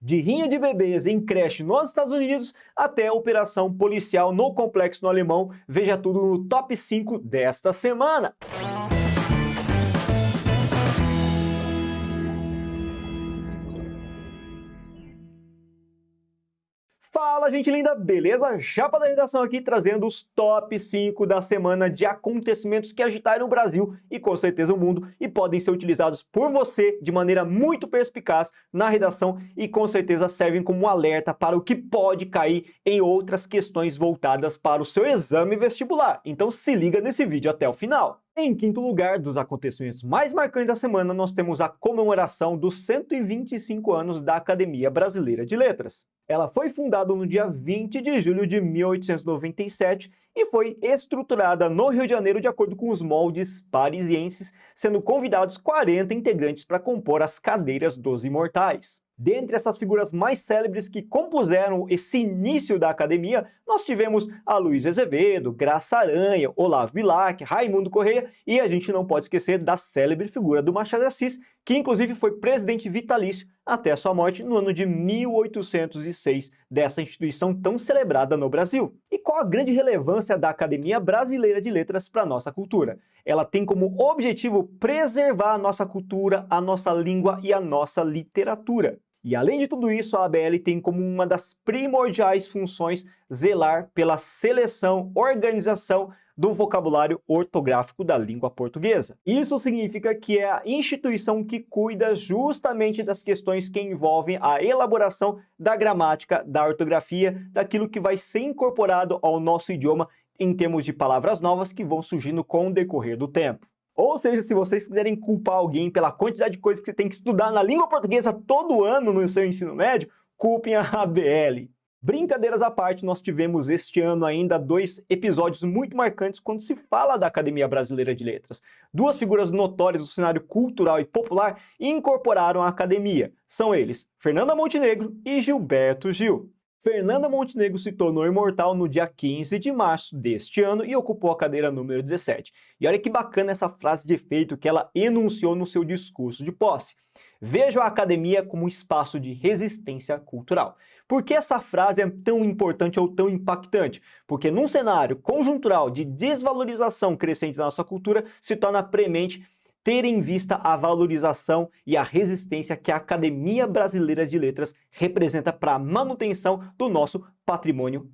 De rinha de bebês em creche nos Estados Unidos até operação policial no Complexo no Alemão, veja tudo no Top 5 desta semana. Fala, gente linda, beleza? Japa da redação aqui trazendo os top 5 da semana de acontecimentos que agitaram o Brasil e com certeza o mundo e podem ser utilizados por você de maneira muito perspicaz na redação e com certeza servem como alerta para o que pode cair em outras questões voltadas para o seu exame vestibular. Então se liga nesse vídeo até o final. Em quinto lugar, dos acontecimentos mais marcantes da semana, nós temos a comemoração dos 125 anos da Academia Brasileira de Letras. Ela foi fundada no dia 20 de julho de 1897 e foi estruturada no Rio de Janeiro de acordo com os moldes parisienses, sendo convidados 40 integrantes para compor as cadeiras dos imortais. Dentre essas figuras mais célebres que compuseram esse início da academia, nós tivemos a Luiz Azevedo, Graça Aranha, Olavo Bilac, Raimundo Correia e a gente não pode esquecer da célebre figura do Machado de Assis, que inclusive foi presidente vitalício até a sua morte no ano de 1806 dessa instituição tão celebrada no Brasil. E qual a grande relevância da Academia Brasileira de Letras para a nossa cultura? Ela tem como objetivo preservar a nossa cultura, a nossa língua e a nossa literatura. E além de tudo isso, a ABL tem como uma das primordiais funções zelar pela seleção, organização do vocabulário ortográfico da língua portuguesa. Isso significa que é a instituição que cuida justamente das questões que envolvem a elaboração da gramática, da ortografia, daquilo que vai ser incorporado ao nosso idioma em termos de palavras novas que vão surgindo com o decorrer do tempo. Ou seja, se vocês quiserem culpar alguém pela quantidade de coisas que você tem que estudar na língua portuguesa todo ano no seu ensino médio, culpem a ABL. Brincadeiras à parte, nós tivemos este ano ainda 2 episódios muito marcantes quando se fala da Academia Brasileira de Letras. 2 figuras notórias do cenário cultural e popular incorporaram a academia. São eles Fernanda Montenegro e Gilberto Gil. Fernanda Montenegro se tornou imortal no dia 15 de março deste ano e ocupou a cadeira número 17. E olha que bacana essa frase de efeito que ela enunciou no seu discurso de posse. Vejo a academia como um espaço de resistência cultural. Por que essa frase é tão importante ou tão impactante? Porque num cenário conjuntural de desvalorização crescente da nossa cultura, se torna premente ter em vista a valorização e a resistência que a Academia Brasileira de Letras representa para a manutenção do nosso patrimônio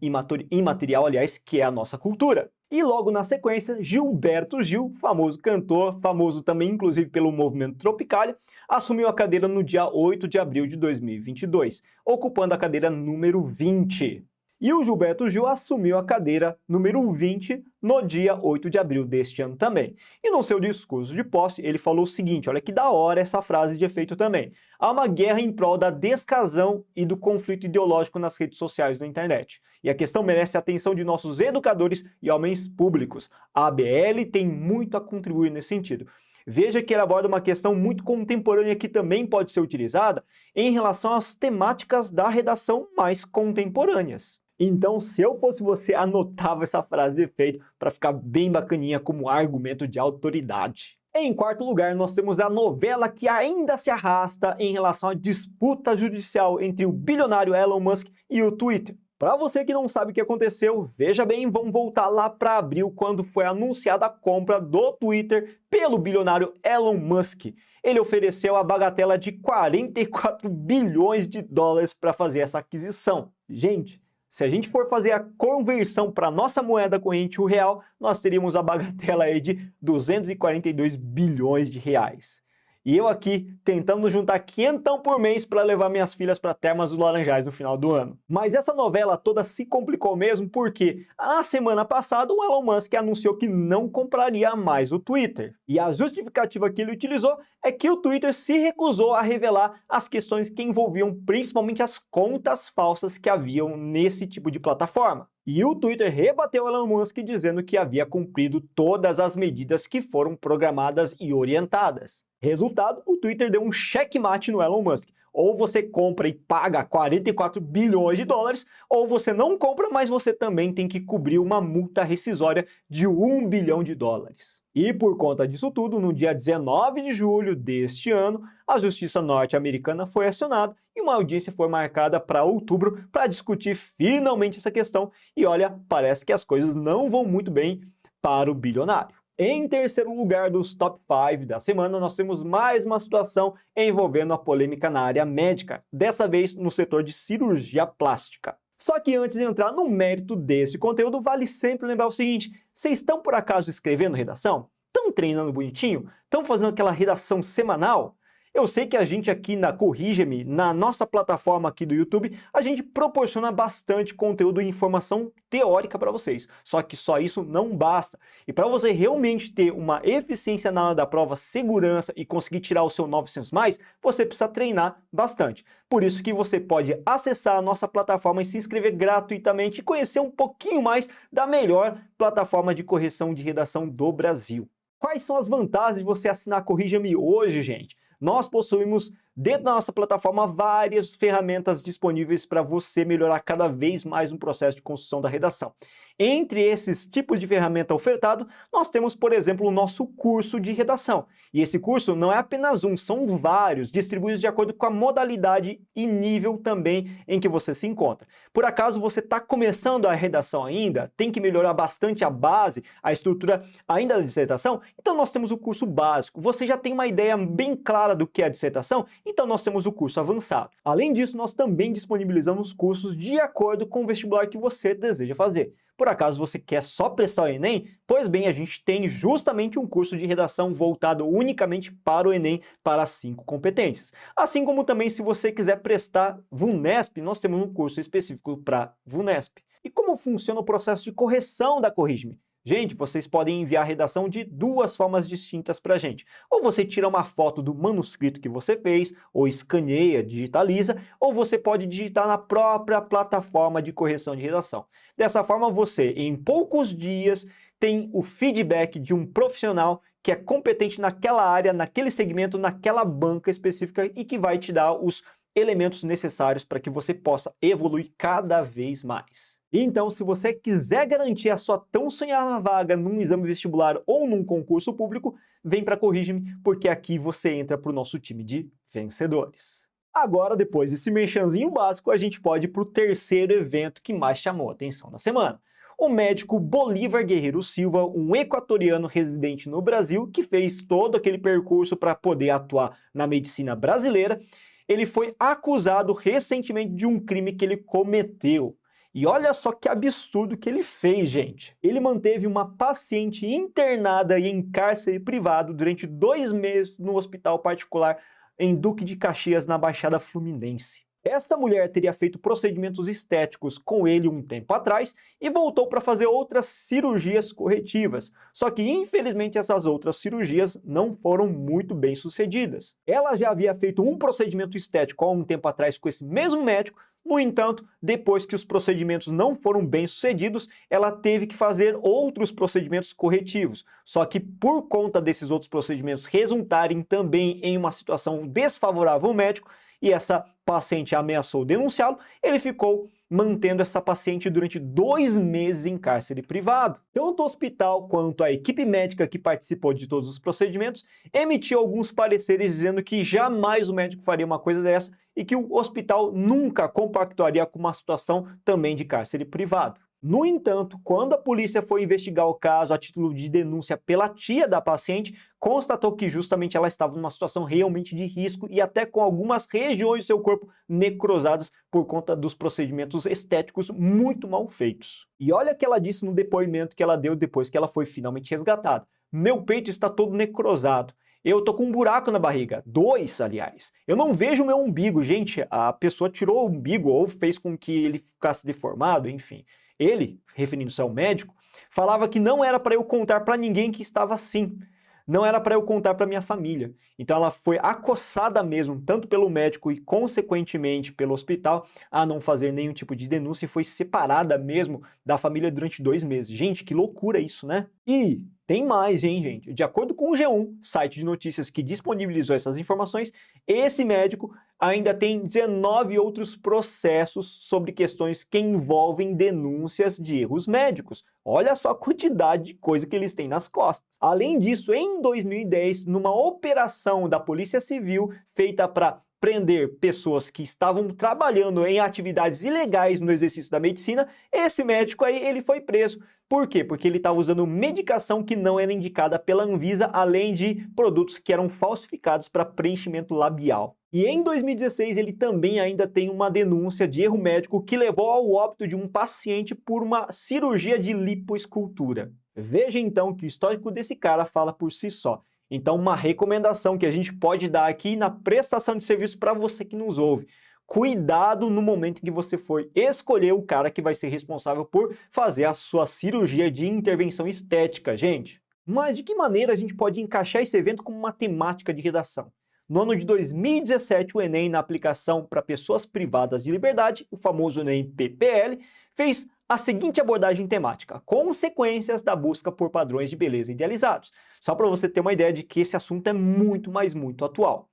imaterial, aliás, que é a nossa cultura. E logo na sequência, Gilberto Gil, famoso cantor, famoso também inclusive pelo movimento Tropicália, assumiu a cadeira no dia 8 de abril de 2022, ocupando a cadeira número 20. E o Gilberto Gil assumiu a cadeira número 20 no dia 8 de abril deste ano também. E no seu discurso de posse, ele falou o seguinte, olha que da hora essa frase de efeito também. Há uma guerra em prol da descasão e do conflito ideológico nas redes sociais da internet. E a questão merece a atenção de nossos educadores e homens públicos. A ABL tem muito a contribuir nesse sentido. Veja que ele aborda uma questão muito contemporânea que também pode ser utilizada em relação às temáticas da redação mais contemporâneas. Então, se eu fosse você, anotava essa frase de efeito para ficar bem bacaninha como argumento de autoridade. Em quarto lugar, nós temos a novela que ainda se arrasta em relação à disputa judicial entre o bilionário Elon Musk e o Twitter. Para você que não sabe o que aconteceu, veja bem, vamos voltar lá para abril, quando foi anunciada a compra do Twitter pelo bilionário Elon Musk. Ele ofereceu a bagatela de 44 bilhões de dólares para fazer essa aquisição. Gente, se a gente for fazer a conversão para a nossa moeda corrente, o real, nós teríamos a bagatela aí de 242 bilhões de reais. E eu aqui tentando juntar quinhentão por mês para levar minhas filhas para Termas dos Laranjais no final do ano. Mas essa novela toda se complicou mesmo porque na semana passada o Elon Musk anunciou que não compraria mais o Twitter. E a justificativa que ele utilizou é que o Twitter se recusou a revelar as questões que envolviam principalmente as contas falsas que haviam nesse tipo de plataforma. E o Twitter rebateu Elon Musk dizendo que havia cumprido todas as medidas que foram programadas e orientadas. Resultado, o Twitter deu um checkmate no Elon Musk. Ou você compra e paga 44 bilhões de dólares, ou você não compra, mas você também tem que cobrir uma multa rescisória de 1 bilhão de dólares. E por conta disso tudo, no dia 19 de julho deste ano, a Justiça norte-americana foi acionada e uma audiência foi marcada para outubro para discutir finalmente essa questão. E olha, parece que as coisas não vão muito bem para o bilionário. Em terceiro lugar dos top 5 da semana, nós temos mais uma situação envolvendo a polêmica na área médica, dessa vez no setor de cirurgia plástica. Só que antes de entrar no mérito desse conteúdo, vale sempre lembrar o seguinte: vocês estão por acaso escrevendo redação? Estão treinando bonitinho? Estão fazendo aquela redação semanal? Eu sei que a gente aqui na Corrija-me, na nossa plataforma aqui do YouTube, a gente proporciona bastante conteúdo e informação teórica para vocês. Só que só isso não basta. E para você realmente ter uma eficiência na hora da prova, segurança e conseguir tirar o seu 900+, você precisa treinar bastante. Por isso que você pode acessar a nossa plataforma e se inscrever gratuitamente e conhecer um pouquinho mais da melhor plataforma de correção de redação do Brasil. Quais são as vantagens de você assinar a Corrija-me hoje, gente? Nós possuímos dentro da nossa plataforma várias ferramentas disponíveis para você melhorar cada vez mais no processo de construção da redação. Entre esses tipos de ferramenta ofertado, nós temos, por exemplo, o nosso curso de redação. E esse curso não é apenas um, são vários, distribuídos de acordo com a modalidade e nível também em que você se encontra. Por acaso você está começando a redação ainda, tem que melhorar bastante a base, a estrutura ainda da dissertação? Então nós temos o curso básico. Você já tem uma ideia bem clara do que é a dissertação? Então nós temos o curso avançado. Além disso, nós também disponibilizamos cursos de acordo com o vestibular que você deseja fazer. Por acaso você quer só prestar o Enem? Pois bem, a gente tem justamente um curso de redação voltado unicamente para o Enem, para 5 competências. Assim como também se você quiser prestar VUNESP, nós temos um curso específico para VUNESP. E como funciona o processo de correção da Corrija-me? Gente, vocês podem enviar a redação de duas formas distintas para a gente. Ou você tira uma foto do manuscrito que você fez, ou escaneia, digitaliza, ou você pode digitar na própria plataforma de correção de redação. Dessa forma, você, em poucos dias, tem o feedback de um profissional que é competente naquela área, naquele segmento, naquela banca específica e que vai te dar os elementos necessários para que você possa evoluir cada vez mais. Então, se você quiser garantir a sua tão sonhada vaga num exame vestibular ou num concurso público, vem para Corrija-me, porque aqui você entra para o nosso time de vencedores. Agora, depois desse merchanzinho básico, a gente pode ir para o terceiro evento que mais chamou a atenção na semana. O médico Bolívar Guerreiro Silva, um equatoriano residente no Brasil, que fez todo aquele percurso para poder atuar na medicina brasileira, ele foi acusado recentemente de um crime que ele cometeu. E olha só que absurdo que ele fez, gente. Ele manteve uma paciente internada em cárcere privado durante 2 meses no hospital particular em Duque de Caxias, na Baixada Fluminense. Esta mulher teria feito procedimentos estéticos com ele um tempo atrás e voltou para fazer outras cirurgias corretivas. Só que, infelizmente, essas outras cirurgias não foram muito bem sucedidas. Ela já havia feito um procedimento estético há um tempo atrás com esse mesmo médico. No entanto, depois que os procedimentos não foram bem sucedidos, ela teve que fazer outros procedimentos corretivos. Só que por conta desses outros procedimentos resultarem também em uma situação desfavorável ao médico, e essa paciente ameaçou denunciá-lo, ele ficou mantendo essa paciente durante 2 meses em cárcere privado. Tanto o hospital quanto a equipe médica que participou de todos os procedimentos emitiu alguns pareceres dizendo que jamais o médico faria uma coisa dessa e que o hospital nunca compactuaria com uma situação também de cárcere privado. No entanto, quando a polícia foi investigar o caso a título de denúncia pela tia da paciente, constatou que justamente ela estava numa situação realmente de risco e até com algumas regiões do seu corpo necrosadas por conta dos procedimentos estéticos muito mal feitos. E olha o que ela disse no depoimento que ela deu depois que ela foi finalmente resgatada. Meu peito está todo necrosado. Eu tô com um buraco na barriga. 2, aliás. Eu não vejo o meu umbigo. Gente, a pessoa tirou o umbigo ou fez com que ele ficasse deformado, enfim. Ele, referindo-se ao médico, falava que não era para eu contar para ninguém que estava assim. Não era para eu contar para minha família. Então ela foi acossada mesmo, tanto pelo médico e consequentemente pelo hospital, a não fazer nenhum tipo de denúncia e foi separada mesmo da família durante 2 meses. Gente, que loucura isso, né? E tem mais, hein, gente? De acordo com o G1, site de notícias que disponibilizou essas informações, esse médico ainda tem 19 outros processos sobre questões que envolvem denúncias de erros médicos. Olha só a quantidade de coisa que eles têm nas costas. Além disso, em 2010, numa operação da Polícia Civil feita para prender pessoas que estavam trabalhando em atividades ilegais no exercício da medicina, esse médico aí ele foi preso. Por quê? Porque ele estava usando medicação que não era indicada pela Anvisa, além de produtos que eram falsificados para preenchimento labial. E em 2016 ele também ainda tem uma denúncia de erro médico que levou ao óbito de um paciente por uma cirurgia de lipoescultura. Veja então que o histórico desse cara fala por si só. Então, uma recomendação que a gente pode dar aqui na prestação de serviço para você que nos ouve. Cuidado no momento em que você for escolher o cara que vai ser responsável por fazer a sua cirurgia de intervenção estética, gente. Mas de que maneira a gente pode encaixar esse evento como uma temática de redação? No ano de 2017, o Enem, na aplicação para pessoas privadas de liberdade, o famoso Enem PPL, fez a seguinte abordagem temática: consequências da busca por padrões de beleza idealizados. Só para você ter uma ideia de que esse assunto é muito, mas muito atual.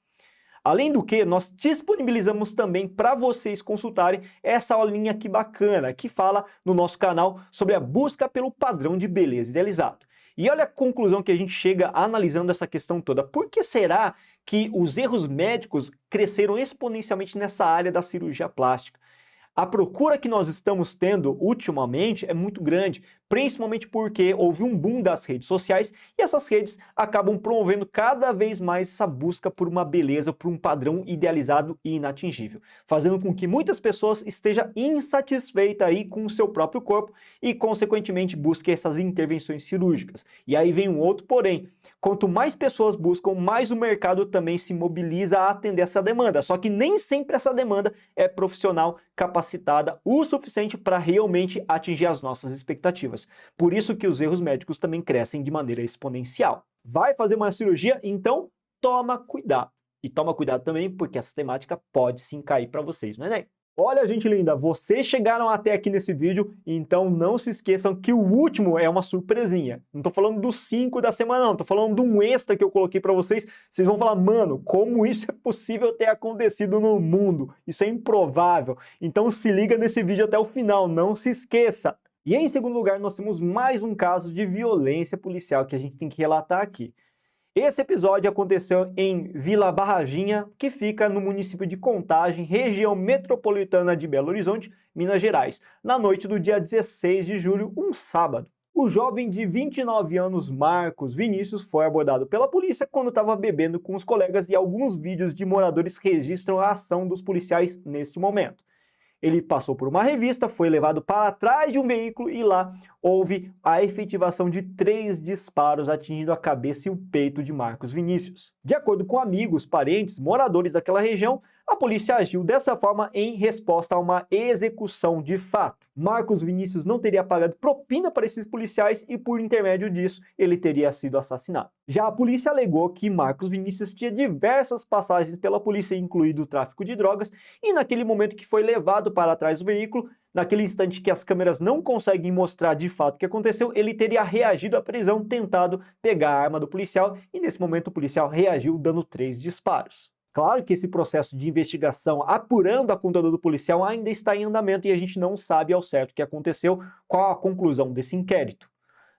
Além do que, nós disponibilizamos também para vocês consultarem essa aulinha aqui bacana, que fala no nosso canal sobre a busca pelo padrão de beleza idealizado. E olha a conclusão que a gente chega analisando essa questão toda. Por que será que os erros médicos cresceram exponencialmente nessa área da cirurgia plástica? A procura que nós estamos tendo ultimamente é muito grande, principalmente porque houve um boom das redes sociais e essas redes acabam promovendo cada vez mais essa busca por uma beleza, por um padrão idealizado e inatingível, fazendo com que muitas pessoas estejam insatisfeitas aí com o seu próprio corpo e, consequentemente, busquem essas intervenções cirúrgicas. E aí vem um outro porém: quanto mais pessoas buscam, mais o mercado também se mobiliza a atender essa demanda, só que nem sempre essa demanda é profissional, capacitada o suficiente para realmente atingir as nossas expectativas. Por isso que os erros médicos também crescem de maneira exponencial. Vai fazer uma cirurgia? Então toma cuidado. E toma cuidado também porque essa temática pode sim cair para vocês no Enem. Olha, gente linda, vocês chegaram até aqui nesse vídeo, então não se esqueçam que o último é uma surpresinha. Não tô falando dos 5 da semana não, tô falando de um extra que eu coloquei para vocês. Vocês vão falar: mano, como isso é possível ter acontecido no mundo? Isso é improvável. Então se liga nesse vídeo até o final, não se esqueça. E em segundo lugar, nós temos mais um caso de violência policial que a gente tem que relatar aqui. Esse episódio aconteceu em Vila Barraginha, que fica no município de Contagem, região metropolitana de Belo Horizonte, Minas Gerais, na noite do dia 16 de julho, um sábado. O jovem de 29 anos, Marcos Vinícius, foi abordado pela polícia quando estava bebendo com os colegas e alguns vídeos de moradores registram a ação dos policiais neste momento. Ele passou por uma revista, foi levado para trás de um veículo e lá houve a efetivação de 3 disparos atingindo a cabeça e o peito de Marcos Vinícius. De acordo com amigos, parentes, moradores daquela região, a polícia agiu dessa forma em resposta a uma execução de fato. Marcos Vinícius não teria pagado propina para esses policiais e, por intermédio disso, ele teria sido assassinado. Já a polícia alegou que Marcos Vinícius tinha diversas passagens pela polícia, incluído o tráfico de drogas, e naquele momento que foi levado para trás do veículo, naquele instante que as câmeras não conseguem mostrar de fato o que aconteceu, ele teria reagido à prisão, tentado pegar a arma do policial, e nesse momento o policial reagiu dando 3 disparos. Claro que esse processo de investigação apurando a conduta do policial ainda está em andamento e a gente não sabe ao certo o que aconteceu, qual a conclusão desse inquérito.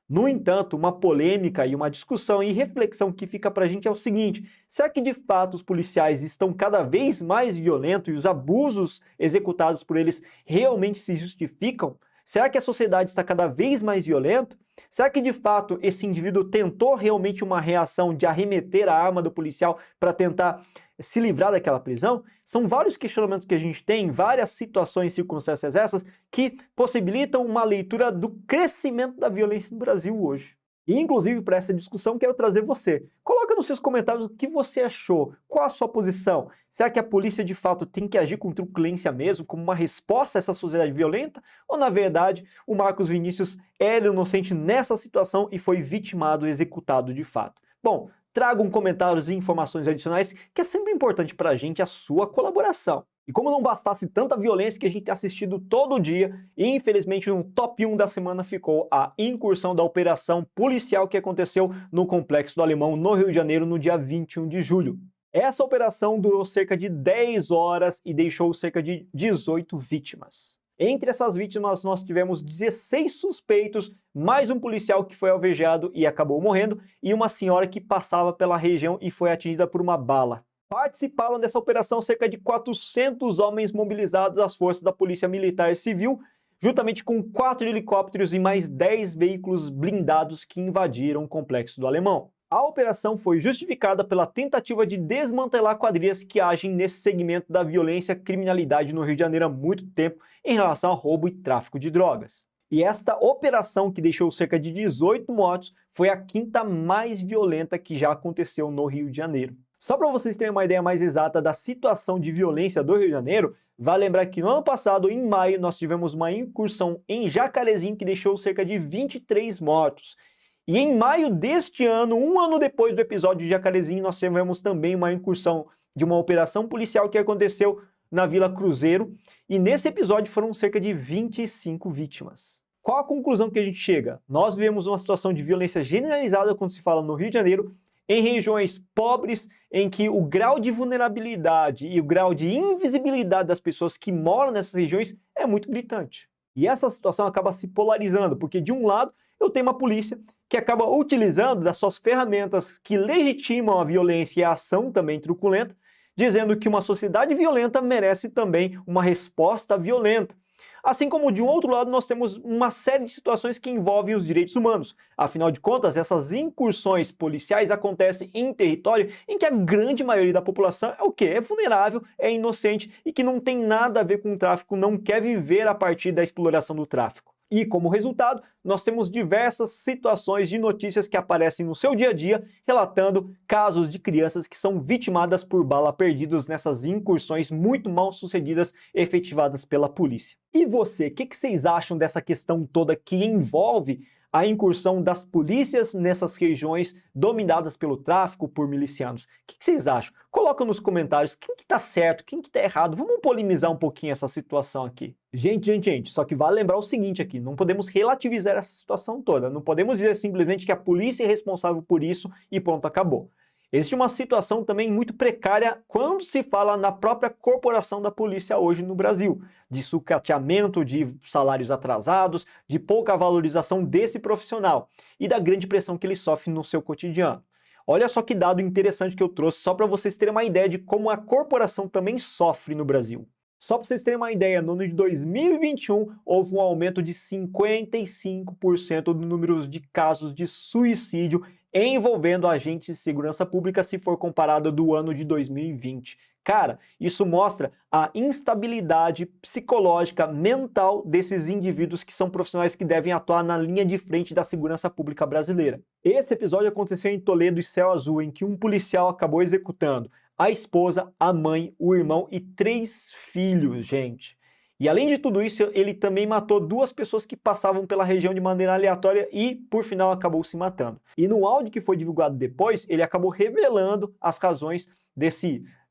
No entanto, uma polêmica e uma discussão e reflexão que fica pra gente é o seguinte: será que de fato os policiais estão cada vez mais violentos e os abusos executados por eles realmente se justificam? Será que a sociedade está cada vez mais violenta? Será que de fato esse indivíduo tentou realmente uma reação de arremeter a arma do policial para tentar se livrar daquela prisão? São vários questionamentos que a gente tem, várias situações e circunstâncias essas que possibilitam uma leitura do crescimento da violência no Brasil hoje. E inclusive para essa discussão quero trazer você. Coloca nos seus comentários o que você achou, qual a sua posição. Será que a polícia de fato tem que agir com truculência mesmo, como uma resposta a essa sociedade violenta? Ou na verdade o Marcos Vinícius era inocente nessa situação e foi vitimado, executado de fato? Bom, tragam comentários e informações adicionais, que é sempre importante para a gente a sua colaboração. E como não bastasse tanta violência que a gente tem assistido todo dia, infelizmente no top 1 da semana ficou a incursão da operação policial que aconteceu no Complexo do Alemão, no Rio de Janeiro, no dia 21 de julho. Essa operação durou cerca de 10 horas e deixou cerca de 18 vítimas. Entre essas vítimas, nós tivemos 16 suspeitos, mais um policial que foi alvejado e acabou morrendo, e uma senhora que passava pela região e foi atingida por uma bala. Participaram dessa operação cerca de 400 homens mobilizados às forças da Polícia Militar e Civil, juntamente com 4 helicópteros e mais 10 veículos blindados que invadiram o Complexo do Alemão. A operação foi justificada pela tentativa de desmantelar quadrilhas que agem nesse segmento da violência e criminalidade no Rio de Janeiro há muito tempo em relação ao roubo e tráfico de drogas. E esta operação, que deixou cerca de 18 mortos, foi a quinta mais violenta que já aconteceu no Rio de Janeiro. Só para vocês terem uma ideia mais exata da situação de violência do Rio de Janeiro, vale lembrar que no ano passado, em maio, nós tivemos uma incursão em Jacarezinho que deixou cerca de 23 mortos. E em maio deste ano, um ano depois do episódio de Jacarezinho, nós tivemos também uma incursão de uma operação policial que aconteceu na Vila Cruzeiro. E nesse episódio foram cerca de 25 vítimas. Qual a conclusão que a gente chega? Nós vivemos uma situação de violência generalizada quando se fala no Rio de Janeiro, em regiões pobres, em que o grau de vulnerabilidade e o grau de invisibilidade das pessoas que moram nessas regiões é muito gritante. E essa situação acaba se polarizando, porque de um lado eu tenho uma polícia que acaba utilizando das suas ferramentas que legitimam a violência e a ação também truculenta, dizendo que uma sociedade violenta merece também uma resposta violenta. Assim como de um outro lado nós temos uma série de situações que envolvem os direitos humanos. Afinal de contas, essas incursões policiais acontecem em território em que a grande maioria da população é o quê? É vulnerável, é inocente e que não tem nada a ver com o tráfico, não quer viver a partir da exploração do tráfico. E, como resultado, nós temos diversas situações de notícias que aparecem no seu dia a dia, relatando casos de crianças que são vitimadas por bala perdidos nessas incursões muito mal sucedidas efetivadas pela polícia. E você, o que vocês acham dessa questão toda que envolve a incursão das polícias nessas regiões dominadas pelo tráfico por milicianos? O que vocês acham? Coloca nos comentários quem que tá certo, quem que tá errado. Vamos polemizar um pouquinho essa situação aqui. Gente, só que vale lembrar o seguinte aqui, não podemos relativizar essa situação toda, não podemos dizer simplesmente que a polícia é responsável por isso e pronto, acabou. Existe uma situação também muito precária quando se fala na própria corporação da polícia hoje no Brasil, de sucateamento, de salários atrasados, de pouca valorização desse profissional e da grande pressão que ele sofre no seu cotidiano. Olha só que dado interessante que eu trouxe, só para vocês terem uma ideia de como a corporação também sofre no Brasil. Só para vocês terem uma ideia, no ano de 2021 houve um aumento de 55% do número de casos de suicídio envolvendo agentes de segurança pública se for comparado do ano de 2020. Cara, isso mostra a instabilidade psicológica, mental desses indivíduos que são profissionais que devem atuar na linha de frente da segurança pública brasileira. Esse episódio aconteceu em Toledo e Céu Azul, em que um policial acabou executando a esposa, a mãe, o irmão e 3 filhos, gente. E além de tudo isso, ele também matou 2 pessoas que passavam pela região de maneira aleatória e, por final, acabou se matando. E no áudio que foi divulgado depois, ele acabou revelando as razões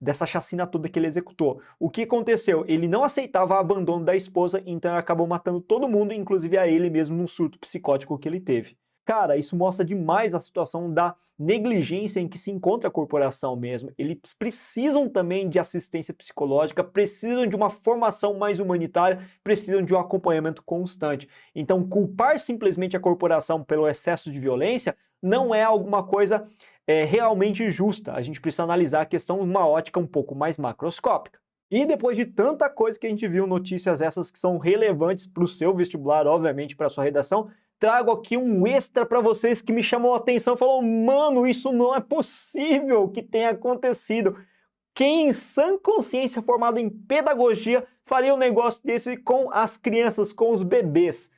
dessa chacina toda que ele executou. O que aconteceu? Ele não aceitava o abandono da esposa, então ele acabou matando todo mundo, inclusive a ele mesmo, num surto psicótico que ele teve. Cara, isso mostra demais a situação da negligência em que se encontra a corporação mesmo. Eles precisam também de assistência psicológica, precisam de uma formação mais humanitária, precisam de um acompanhamento constante. Então, culpar simplesmente a corporação pelo excesso de violência não é alguma coisa realmente justa. A gente precisa analisar a questão de uma ótica um pouco mais macroscópica. E depois de tanta coisa que a gente viu, notícias essas que são relevantes para o seu vestibular, obviamente para a sua redação, trago aqui um extra para vocês que me chamou a atenção, falou, mano, isso não é possível que tenha acontecido. Quem em sã consciência formado em pedagogia faria um negócio desse com as crianças, com os bebês?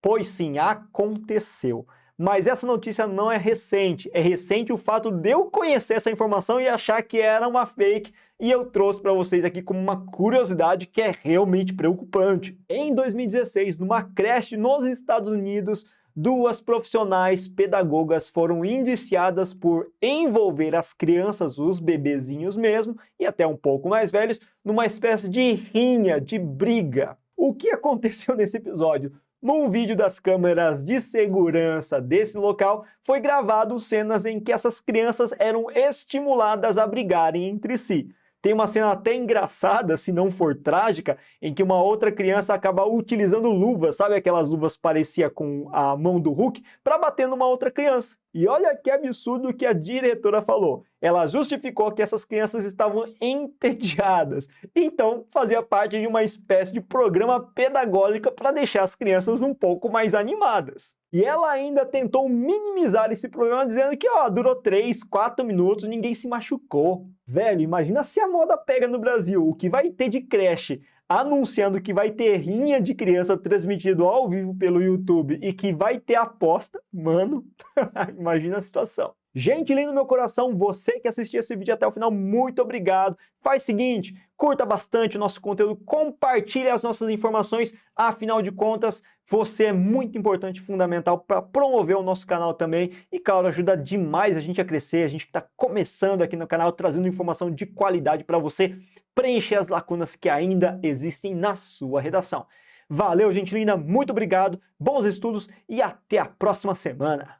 Pois sim, aconteceu. Mas essa notícia não é recente o fato de eu conhecer essa informação e achar que era uma fake, e eu trouxe para vocês aqui como uma curiosidade que é realmente preocupante. Em 2016, numa creche nos Estados Unidos, 2 profissionais pedagogas foram indiciadas por envolver as crianças, os bebezinhos mesmo, e até um pouco mais velhos, numa espécie de rinha, de briga. O que aconteceu nesse episódio? Num vídeo das câmeras de segurança desse local, foi gravado cenas em que essas crianças eram estimuladas a brigarem entre si. Tem uma cena até engraçada, se não for trágica, em que uma outra criança acaba utilizando luvas, sabe aquelas luvas parecia com a mão do Hulk, para bater numa outra criança. E olha que absurdo que a diretora falou. Ela justificou que essas crianças estavam entediadas. Então, fazia parte de uma espécie de programa pedagógico para deixar as crianças um pouco mais animadas. E ela ainda tentou minimizar esse problema dizendo que durou 3, 4 minutos, ninguém se machucou. Velho, imagina se a moda pega no Brasil, o que vai ter de creche anunciando que vai ter rinha de criança transmitido ao vivo pelo YouTube e que vai ter aposta, mano, imagina a situação. Gente lindo do meu coração, você que assistiu esse vídeo até o final, muito obrigado. Faz o seguinte, curta bastante o nosso conteúdo, compartilhe as nossas informações, afinal de contas, você é muito importante e fundamental para promover o nosso canal também. E claro, ajuda demais a gente a crescer, a gente que está começando aqui no canal, trazendo informação de qualidade para você preencher as lacunas que ainda existem na sua redação. Valeu, gente linda, muito obrigado, bons estudos e até a próxima semana.